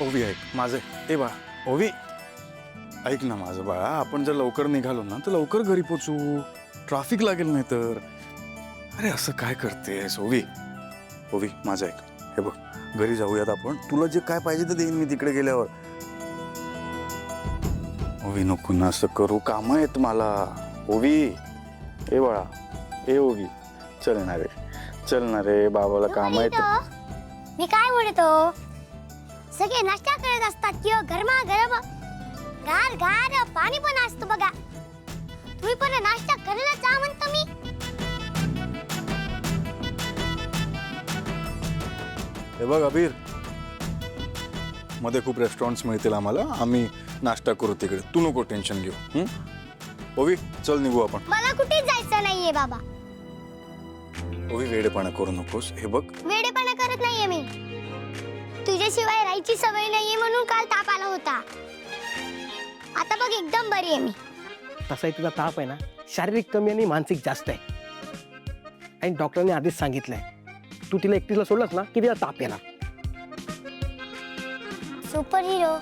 ओवी ऐक माझं, ए बाळा ओवी ऐक ना माझं बाळा, आपण जर लवकर निघालो ना तर लवकर घरी पोचू, ट्रॅफिक लागेल नाही तर. अरे असं काय करतेस ओवी? ओवी माझं ऐक, हे बघ घरी जाऊयात आपण, तुला जे काय पाहिजे ते देईन मी तिकडे गेल्यावर. ओवी नको ना असं करू, काम आहेत मला. ओवी ए बाळा, ए ओवी चल ना रे, चल ना रे, बाबाला काम आहेत. मी काय म्हणतो, सगळे नाश्ता करत असतात किंवा गरमा गरम गार गार पाणी पण असतं बघा. तुम्ही पण नाश्ता करायला जा म्हणतो मी. हे बघ अबीर, मध्ये खूप रेस्टॉरंट्स मिळतील आम्हाला, आम्ही नाश्ता करू तिकडे, तू नको टेन्शन घेऊ. ओवी चल निघू आपण. मला कुठे जायचं नाहीये बाबा. ओवी वेडेपणा करू नकोस. हे बघ वेडेपणा करत नाहीये मी, तुझ्याशिवाय राहायची सवय नाहीये म्हणून काल ताप आला होता. आता बघ एकदम बरी आहे मी. तसाही तुझा ताप आहे ना शारीरिक कमी आणि मानसिक जास्त आहे. आणि डॉक्टरांनी आधीच सांगितलंय, तू तिला एकटीला सोडलंस ना की तिला ताप येणार. सुपर हिरो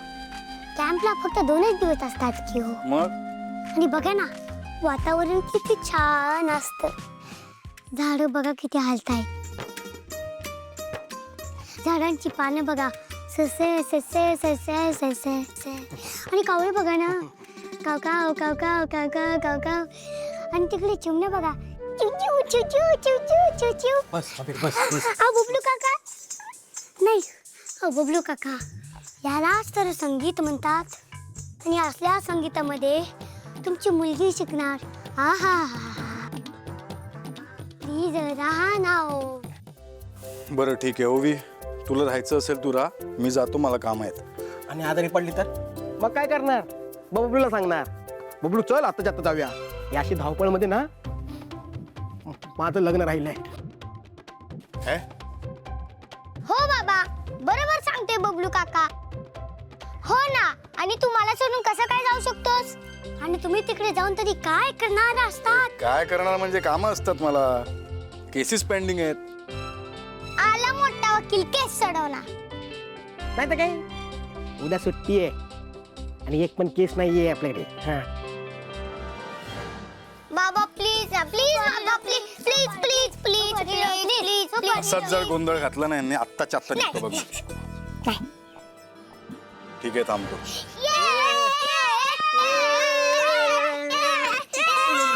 कॅम्पला फक्त 2च दिवस असतात की हो. मग आणि बघा ना वातावरण किती छान असतं. झाडं बघा किती हलताय, झाडांची पानं बघा ससे ससे ससे ससे, आणि कावळे बघा ना काव काव काव काव काव काव काव काव, आणि तिकडे चिमण्या बघा चिव चिव चिव चिव चिव चिव चिव चिव. बस बस बस. बबलू काका नाही, बबलू काका यालाच तर संगीत म्हणतात. आणि असल्या संगीतामध्ये तुमची मुलगी शिकणार. हा हा हा, प्लीज राहा ना हो. बरं ठीक आहे ओवी, तुला राहायचं असेल तू राहा, मी जातो, मला काम आहेत. आणि आजारी पडली तर मग काय करणार? बबलूला सांगणार, बबलू चल आता जाता जाऊया. याशी धावपळमध्ये ना माझं लग्न राहिलंय. हो बाबा बरोबर सांगते बबलू काका. हो ना, आणि तू मला सोडून कसं काय जाऊ शकतोस? आणि तुम्ही तिकडे जाऊन तरी काय करणार असतात? काय करणार म्हणजे कामं असतात मला, केसेस पेंडिंग आहेत. आला मोठा वकील केस सोडवणार. नाही तर काय, उद्या सुट्टी आहे आणि एक पण केस नाहीये आपल्याकडे. हा बाबा प्लीज प्लीज बाबा please please please please please please. असाच जर गोंधळ घातला नाही यांनी, आत्ताच्या आत्ता निघतो बघ. ठीक आहे थांबतो.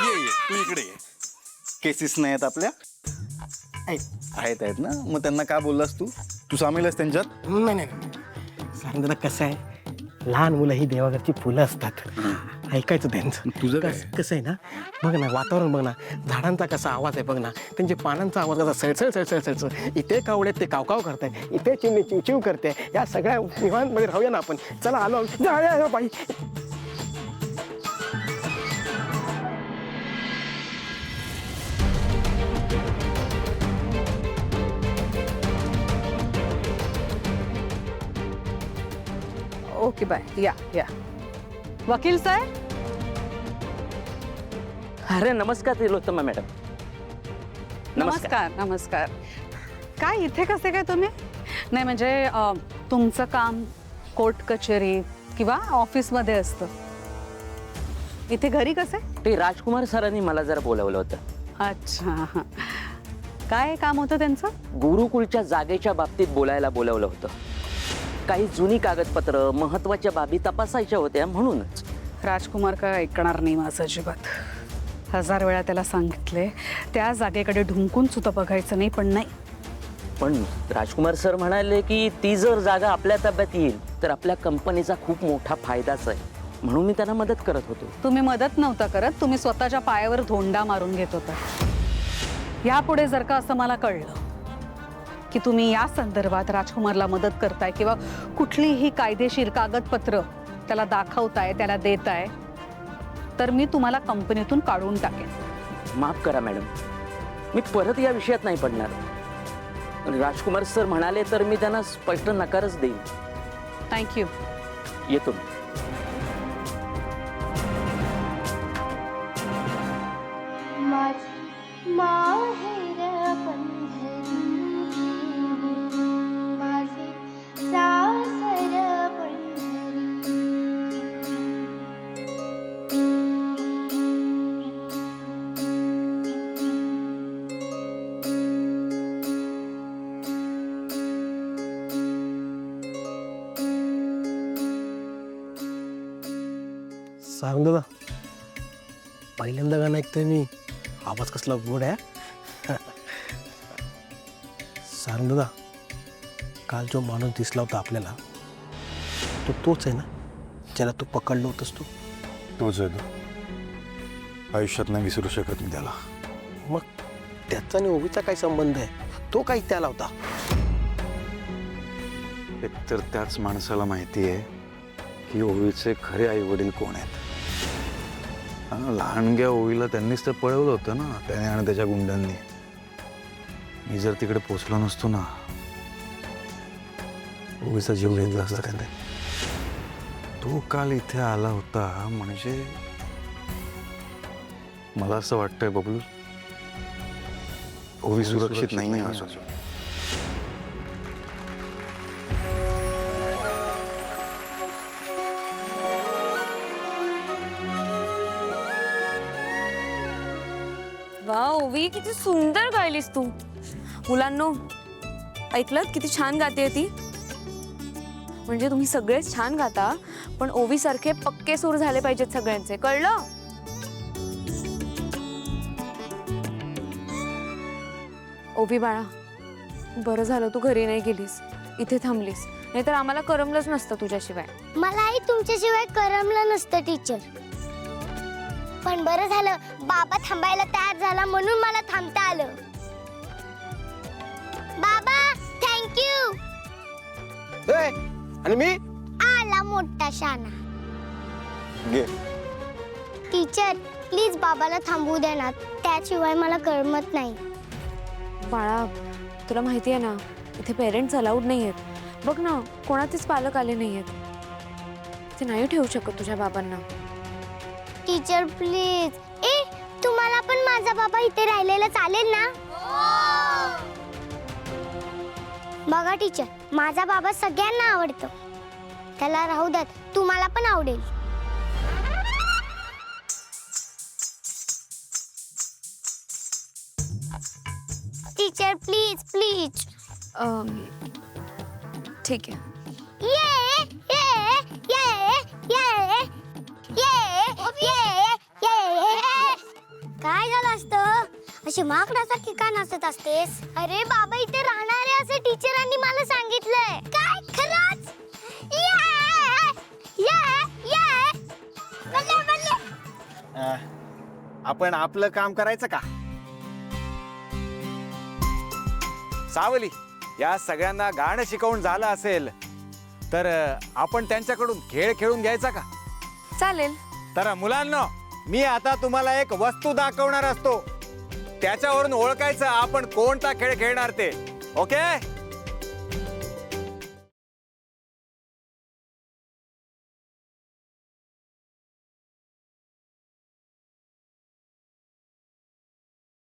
ये ये तू इकडे ये. केसेस नाही आहेत आपल्या? आहेत ना, मग त्यांना काय बोललास तू? तू सामील आहेस त्यांच्यात? नाही नाही, कारण जरा कसं आहे, लहान मुलं ही देवाघरची फुलं असतात, ऐकायचं त्यांचं. तुझं काय? कसं आहे ना, बघ ना वातावरण बघ ना, झाडांचा कसा आवाज आहे बघ ना, त्यांच्या पानांचा आवाज कसा सळसळ सळसळ सळसळ. इथे कावळे ते कावकाव करताय, इथे चिमणी चिवचिव करते. या सगळ्या निवांतमध्ये राहूया ना आपण. चला आलो जाऊया बाई. Okay bye. या या वकील साहेब. अरे नमस्कार तिलोत्तमा मॅडम. नमस्कार नमस्कार. काय इथे कसे काय तुम्ही? नाही म्हणजे तुमचं काम कोर्ट कचेरी किंवा ऑफिसमध्ये असतं, इथे घरी कसे? ते राजकुमार सरांनी मला जरा बोलवलं होतं. अच्छा, काय काम होतं त्यांचं? गुरुकुलच्या जागेच्या बाबतीत बोलायला बोलवलं होतं. काही जुनी कागदपत्र, महत्वाच्या बाबी तपासायच्या होत्या म्हणूनच. राजकुमार काय ऐकणार नाही माझं अजिबात. 1000 वेळा त्याला सांगितले त्या जागेकडे ढुंकून सुद्धा बघायचं नाही, पण नाही. पण राजकुमार सर म्हणाले की ती जर जागा आपल्या ताब्यात येईल तर आपल्या कंपनीचा खूप मोठा फायदाच आहे, म्हणून मी त्यांना मदत करत होतो. तुम्ही मदत नव्हता करत, तुम्ही स्वतःच्या पायावर धोंडा मारून घेत होता. यापुढे जर का असं मला कळलं की तुम्ही या संदर्भात राजकुमारला मदत करताय किंवा कुठलीही कायदेशीर कागदपत्र त्याला दाखवताय, त्याला देताय, तर मी तुम्हाला कंपनीतून काढून टाकेन. माफ करा मॅडम, मी परत या विषयात नाही पडणार. राजकुमार सर म्हणाले तर मी त्यांना स्पष्ट नकारच देईन. थँक्यू. येतो. माझे सासर सांग दादा, पहिल्यांदा गाणं ऐकतोय मी. आवाज कसला गोड आहे. सांग दादा, काल जो माणूस दिसला होता आपल्याला, तो तोच आहे ना ज्याला तू पकडलं होतंस तू? तोच आहे तो. आयुष्यात नाही विसरू शकत मी त्याला. मग त्याचा आणि ओवीचा काय संबंध आहे? तो काय त्याला होता? एकतर त्याच माणसाला माहिती आहे की ओवीचे खरे आई वडील कोण आहेत. हा, लहानग्या ओवीला त्यांनीच तर पळवलं होतं ना, त्याने आणि त्याच्या गुंडांनी. मी जर तिकडे पोचलो नसतो ना, ओवीचा जीव घेतला असता त्याने. तो काल इथे आला होता म्हणजे मला असं वाटतंय बबलू, ओवी सुरक्षित नाही आहे अजून. वा ओवी, किती सुंदर गायलीस तू. मुलांनो, ऐकलत किती छान गाते ती. म्हणजे तुम्ही सगळेच छान गाता, पण ओवी सारखे पक्के सूर झाले पाहिजेत सगळ्यांचे, कळलं? ओवी बाळा, बरं झालं तू घरी नाही गेलीस, इथे थांबलीस. नाहीतर आम्हाला करमलंच नसतं तुझ्याशिवाय. मलाही तुमच्याशिवाय करमलं नसतं टीचर. पण बरं झालं बाबा थांबायला तयार झाला म्हणून मला थांबता आलं. बाबा थँक्यू. आणि मी आला मोठा शाना. घे. टीचर प्लीज बाबाला थांबवू दे ना, त्याशिवाय मला करमत नाही. बाळा, तुला माहिती आहे ना, इथे पेरेंट्स अलाउड नाही आहेत. बघ ना, कोणाचेच पालक आले नाही आहेत. ते नाही ठेवू शकत तुझ्या बाबांना. Teacher please. तुम्हाला पण माझा बाबा इथे राहिलेला चालेल ना? बघा टीचर, माझा बाबा सगळ्यांना आवडतो. त्याला राहू द्या, तुम्हाला पण आवडेल. Teacher please please. ठीक आहे. ये ये ये ये ये ये. काय झालं असतं? अशी माकडासारखी का नाचत असतेस? अरे बाबा, इथे राहणारे असे टीचरांनी मला सांगितलंय. काय खरंच? ये ये ये. बल्ले बल्ले. आपण आपलं काम करायचं का? सावली, या सगळ्यांना गाणं शिकवून झालं असेल तर आपण त्यांच्याकडून खेळ खेळून घ्यायचा का? चालेल. तर मुलांनो, मी आता तुम्हाला एक वस्तू दाखवणार असतो. त्याच्यावरून ओळखायचं आपण कोणता खेळ खेळणार ते. ओके?